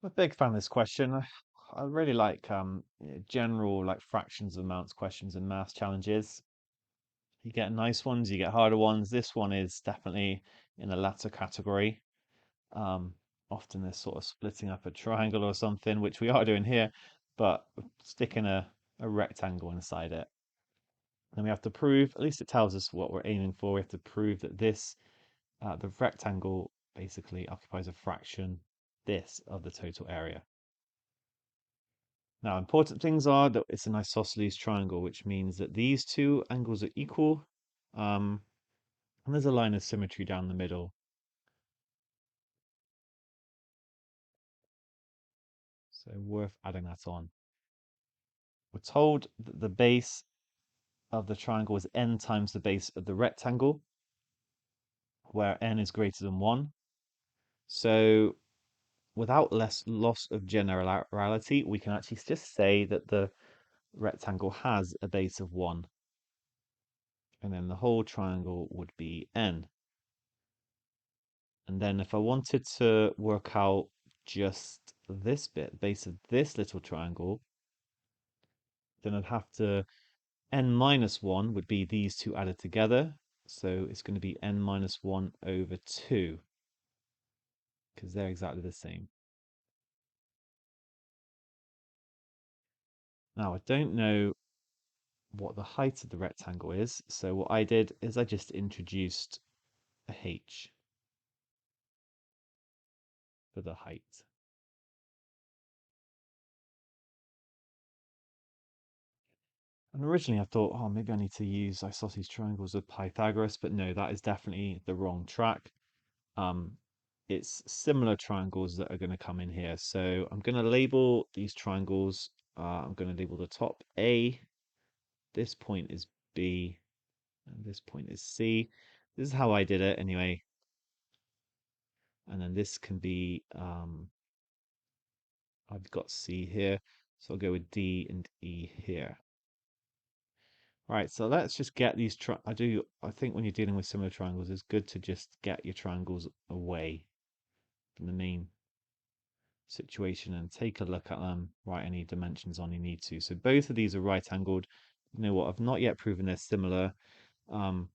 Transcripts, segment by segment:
I'm a big fan of this question. I really like general like fractions of amounts questions and math challenges. You get nice ones, you get harder ones. This one is definitely in the latter category. Um, Often they're sort of splitting up a triangle or something, which we are doing here, but sticking a rectangle inside it. And we have to prove, at least it tells us what we're aiming for. We have to prove that the rectangle basically occupies a fraction this of the total area. Now, important things are that it's an isosceles triangle, which means that these two angles are equal. Um, and there's a line of symmetry down the middle. So worth adding that on. We're told that the base of the triangle is n times the base of the rectangle, where n is greater than 1. So without less loss of generality, we can actually just say that the rectangle has a base of 1. And then the whole triangle would be n. And then if I wanted to work out just this bit, base of this little triangle, then I'd have to, n minus 1 would be these two added together. So it's going to be n minus 1 over 2, because they're exactly the same. Now, I don't know what the height of the rectangle is, so what I did is I just introduced a h for the height. And originally I thought, oh, maybe I need to use isosceles triangles with Pythagoras, but no, that is definitely the wrong track. Um, it's similar triangles that are going to come in here. So I'm going to label these triangles. I'm going to label the top A. This point is B, and this point is C. This is how I did it anyway. And then this can be, I've got C here, so I'll go with D and E here. Right, so let's just get these. I think when you're dealing with similar triangles, it's good to just get your triangles away from the main situation and take a look at them, write any dimensions on you need to. So both of these are right angled. You know what? I've not yet proven they're similar, um,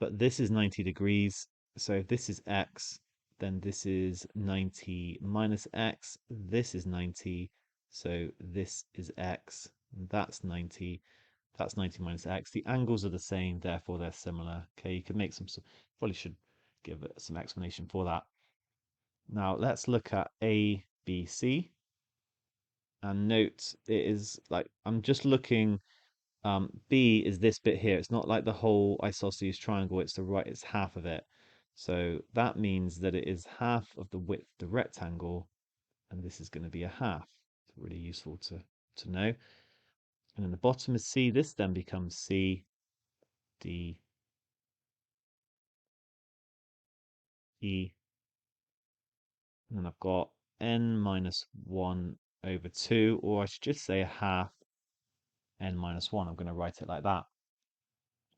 but this is 90 degrees. So if this is x, then this is 90 minus x. This is 90. So this is x. That's 90. That's 90 minus x. The angles are the same, therefore they're similar. Okay, you could make some, probably should give it some explanation for that. Now let's look at A, B, C. And note it is like, I'm just looking, B is this bit here. It's not like the whole isosceles triangle, it's half of it. So that means that it is half of the width of the rectangle, and this is going to be a half. It's really useful to know. And then the bottom is C. This then becomes C, D, E, and then I've got n minus 1 over 2, or I should just say a half n minus 1. I'm going to write it like that.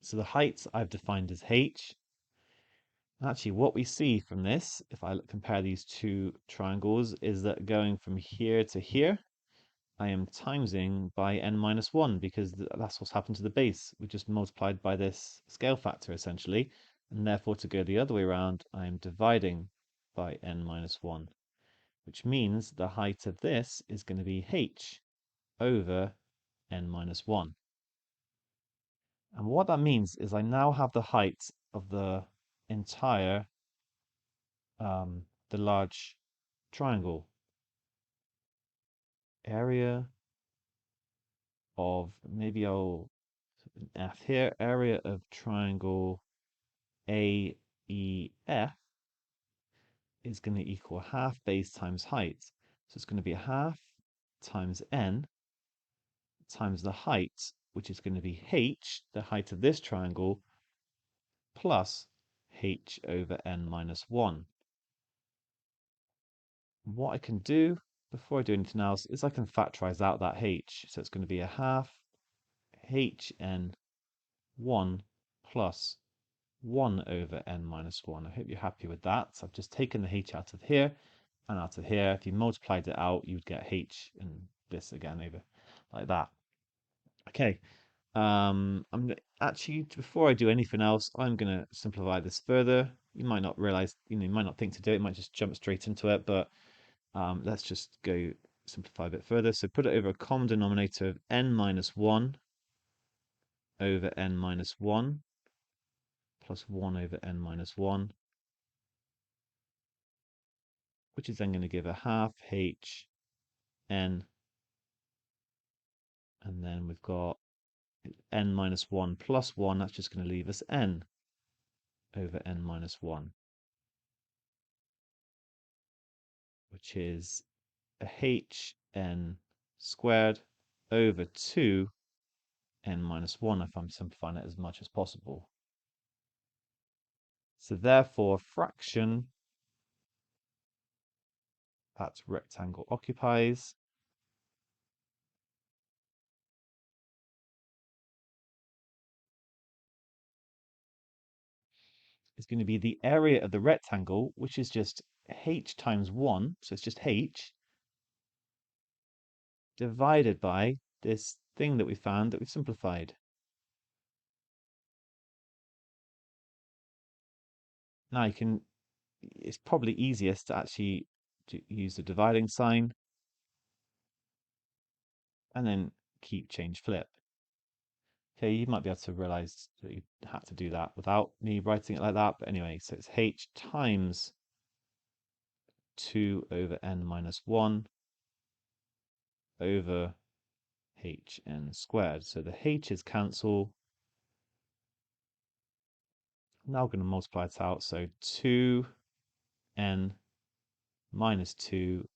So the height I've defined as h. Actually, what we see from this, if I compare these two triangles, is that going from here to here, I am timesing by n minus 1 because that's what's happened to the base. We just multiplied by this scale factor essentially, and therefore to go the other way around, I am dividing by n minus 1, which means the height of this is going to be h over n minus 1. And what that means is I now have the height of the entire, the large triangle. Area of, maybe I'll put an F here, area of triangle AEF is going to equal half base times height. So it's going to be a half times n times the height, which is going to be h, the height of this triangle, plus h over n minus 1. What I can do before I do anything else is I can factorize out that h. So it's going to be a half hn 1 plus 1 over n minus 1. I hope you're happy with that. So I've just taken the h out of here and out to here. If you multiplied it out, you would get h and this again over like that. Okay. Actually, before I do anything else, I'm gonna simplify this further. You might not realize, you might not think to do it. You might just jump straight into it, but let's just go simplify a bit further. So put it over a common denominator of n minus 1 over n minus 1 plus 1 over n minus 1, which is then going to give a half h n, and then we've got n minus 1 plus 1. That's just going to leave us n over n minus 1, which is a h n squared over 2 n minus 1, if I'm simplifying it as much as possible. So therefore, a fraction that rectangle occupies is going to be the area of the rectangle, which is just h times 1, so it's just h, divided by this thing that we found that we've simplified. Now you can, it's probably easiest to actually use the dividing sign and then keep, change, flip. Okay, you might be able to realize that you had to do that without me writing it like that. But anyway, so it's h times 2 over n minus 1 over hn squared. So the h's cancel. Now we're going to multiply it out. So 2n minus 2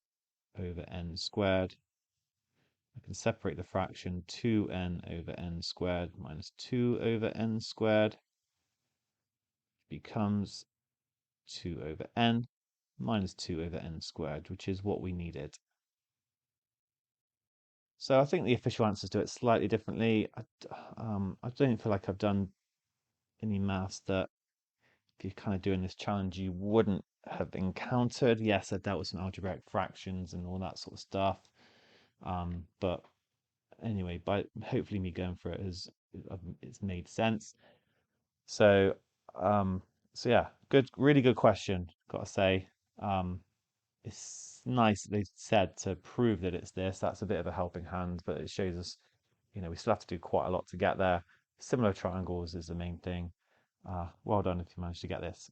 over n squared. I can separate the fraction 2n over n squared minus 2 over n squared becomes 2 over n minus 2 over n squared, which is what we needed. So I think the official answers do it slightly differently. I don't feel like I've done any maths that if you're kind of doing this challenge you wouldn't have encountered. Yes, I dealt with some algebraic fractions and all that sort of stuff. But anyway, by hopefully me going through it has it's made sense. So so yeah, good, really good question, gotta say. It's nice that they said to prove that it's this. That's a bit of a helping hand, but it shows us, we still have to do quite a lot to get there. Similar triangles is the main thing. Well done if you managed to get this.